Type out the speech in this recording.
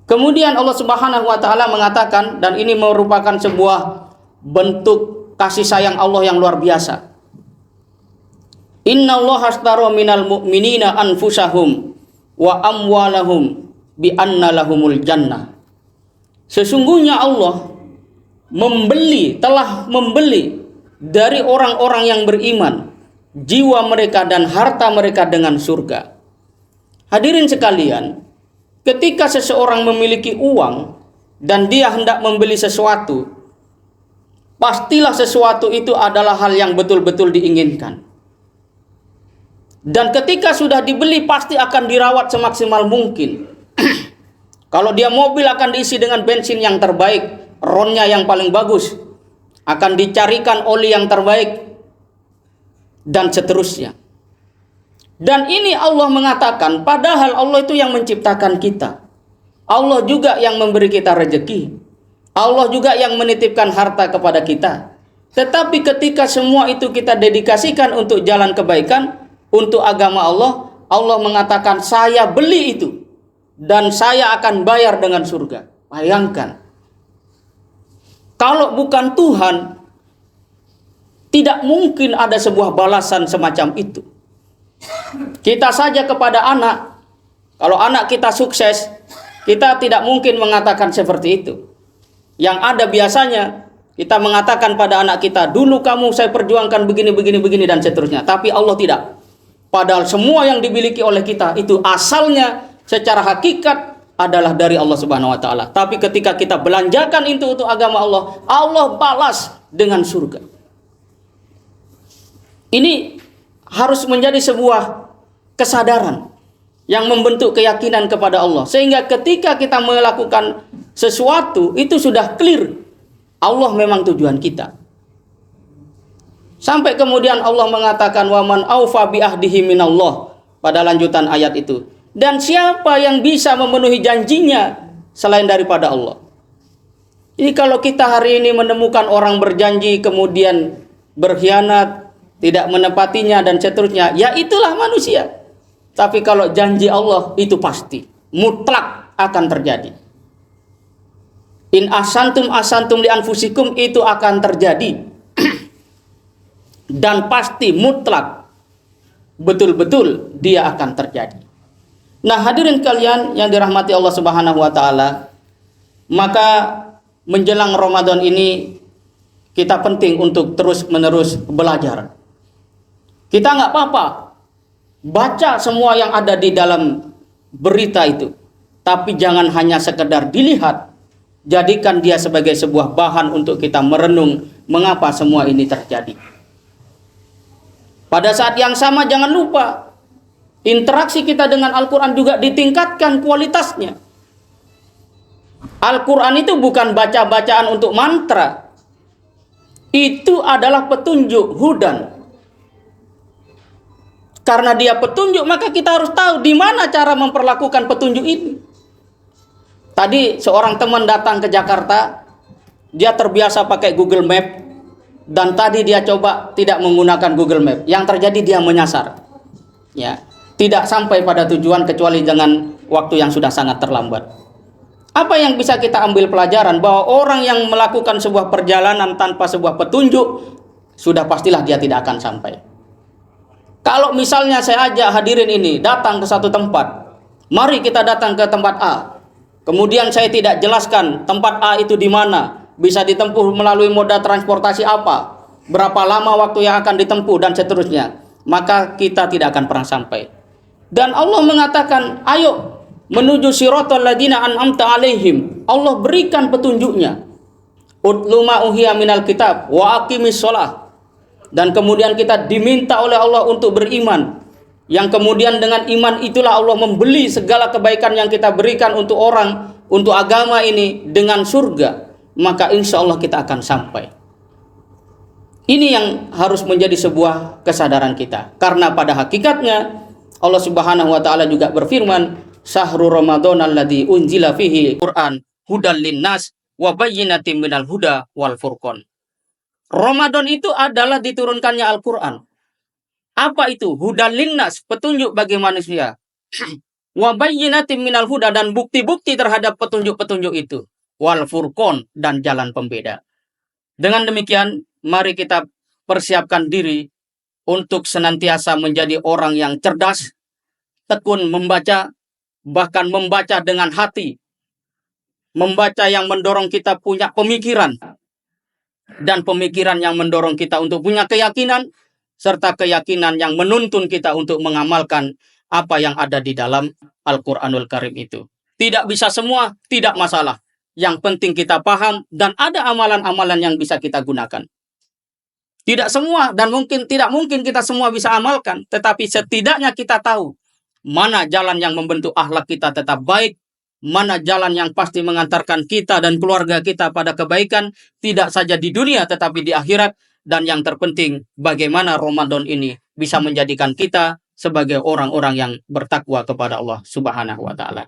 Kemudian Allah Subhanahu wa taala mengatakan, dan ini merupakan sebuah bentuk kasih sayang Allah yang luar biasa. Innallaha ashtara minal mu'minina anfusahum wa amwalahum bi anna lahumul jannah. Sesungguhnya Allah telah membeli dari orang-orang yang beriman jiwa mereka dan harta mereka dengan surga. Hadirin sekalian, ketika seseorang memiliki uang dan dia hendak membeli sesuatu, pastilah sesuatu itu adalah hal yang betul-betul diinginkan. Dan ketika sudah dibeli pasti akan dirawat semaksimal mungkin. Kalau dia mobil akan diisi dengan bensin yang terbaik, ronnya yang paling bagus, akan dicarikan oli yang terbaik, dan seterusnya. Dan ini Allah mengatakan, padahal Allah itu yang menciptakan kita. Allah juga yang memberi kita rezeki. Allah juga yang menitipkan harta kepada kita. Tetapi ketika semua itu kita dedikasikan untuk jalan kebaikan, untuk agama Allah, Allah mengatakan, saya beli itu dan saya akan bayar dengan surga. Bayangkan, kalau bukan Tuhan, tidak mungkin ada sebuah balasan semacam itu. Kita saja kepada anak, kalau anak kita sukses, kita tidak mungkin mengatakan seperti itu. Yang ada biasanya kita mengatakan pada anak kita, dulu kamu saya perjuangkan begini, dan seterusnya. Tapi Allah tidak. Padahal semua yang dimiliki oleh kita itu asalnya secara hakikat adalah dari Allah Subhanahu wa taala. Tapi ketika kita belanjakan itu untuk agama Allah, Allah balas dengan surga. Ini harus menjadi sebuah kesadaran yang membentuk keyakinan kepada Allah. Sehingga ketika kita melakukan sesuatu, itu sudah clear. Allah memang tujuan kita. Sampai kemudian Allah mengatakan, waman aufa bi ahdihi minallah, pada lanjutan ayat itu. Dan siapa yang bisa memenuhi janjinya selain daripada Allah. Jadi kalau kita hari ini menemukan orang berjanji kemudian berkhianat, tidak menepatinya dan seterusnya, ya itulah manusia. Tapi kalau janji Allah itu pasti, mutlak akan terjadi. In asantum li anfusikum, itu akan terjadi. Dan pasti mutlak, betul-betul dia akan terjadi. Nah, hadirin kalian yang dirahmati Allah Subhanahu wa taala, maka menjelang Ramadan ini kita penting untuk terus-menerus belajar. Kita nggak apa-apa baca semua yang ada di dalam berita itu, tapi jangan hanya sekedar dilihat. Jadikan dia sebagai sebuah bahan untuk kita merenung mengapa semua ini terjadi. Pada saat yang sama jangan lupa, interaksi kita dengan Al-Quran juga ditingkatkan kualitasnya. Al-Quran itu bukan baca-bacaan untuk mantra. Itu adalah petunjuk, hudan. Karena dia petunjuk, maka kita harus tahu di mana cara memperlakukan petunjuk ini. Tadi seorang teman datang ke Jakarta, dia terbiasa pakai Google Map. Dan tadi dia coba tidak menggunakan Google Map. Yang terjadi dia menyasar. Ya, tidak sampai pada tujuan kecuali dengan waktu yang sudah sangat terlambat. Apa yang bisa kita ambil pelajaran? Bahwa orang yang melakukan sebuah perjalanan tanpa sebuah petunjuk, sudah pastilah dia tidak akan sampai. Kalau misalnya saya ajak hadirin ini datang ke satu tempat, mari kita datang ke tempat A. Kemudian saya tidak jelaskan tempat A itu di mana, bisa ditempuh melalui moda transportasi apa, berapa lama waktu yang akan ditempuh dan seterusnya, maka kita tidak akan pernah sampai. Dan Allah mengatakan, ayo menuju siratal ladzina an'amta alaihim. Allah berikan petunjuknya. Utlu ma uhiya minal kitab wa aqimis shalah. Dan kemudian kita diminta oleh Allah untuk beriman. Yang kemudian dengan iman itulah Allah membeli segala kebaikan yang kita berikan untuk orang, untuk agama ini dengan surga. Maka insya Allah kita akan sampai. Ini yang harus menjadi sebuah kesadaran kita. Karena pada hakikatnya Allah Subhanahu wa taala juga berfirman, "Syahrul Ramadan alladzi unzila fihi Qur'an hudal linnas wa bayyinatin minal huda wal furqan." Ramadan itu adalah diturunkannya Al-Qur'an. Apa itu? Hudal linnas, petunjuk bagi manusia. Wa bayyinatin minal huda, dan bukti-bukti terhadap petunjuk-petunjuk itu. Wal furqon, dan jalan pembeda. Dengan demikian, mari kita persiapkan diri untuk senantiasa menjadi orang yang cerdas, tekun membaca, bahkan membaca dengan hati. Membaca yang mendorong kita punya pemikiran, dan pemikiran yang mendorong kita untuk punya keyakinan, serta keyakinan yang menuntun kita untuk mengamalkan apa yang ada di dalam Al-Quranul Karim itu. Tidak bisa semua, tidak masalah. Yang penting kita paham dan ada amalan-amalan yang bisa kita gunakan. Tidak semua dan tidak mungkin kita semua bisa amalkan, tetapi setidaknya kita tahu mana jalan yang membentuk akhlak kita tetap baik, mana jalan yang pasti mengantarkan kita dan keluarga kita pada kebaikan, tidak saja di dunia tetapi di akhirat. Dan yang terpenting, bagaimana Ramadan ini bisa menjadikan kita sebagai orang-orang yang bertakwa kepada Allah Subhanahu wa Ta'ala.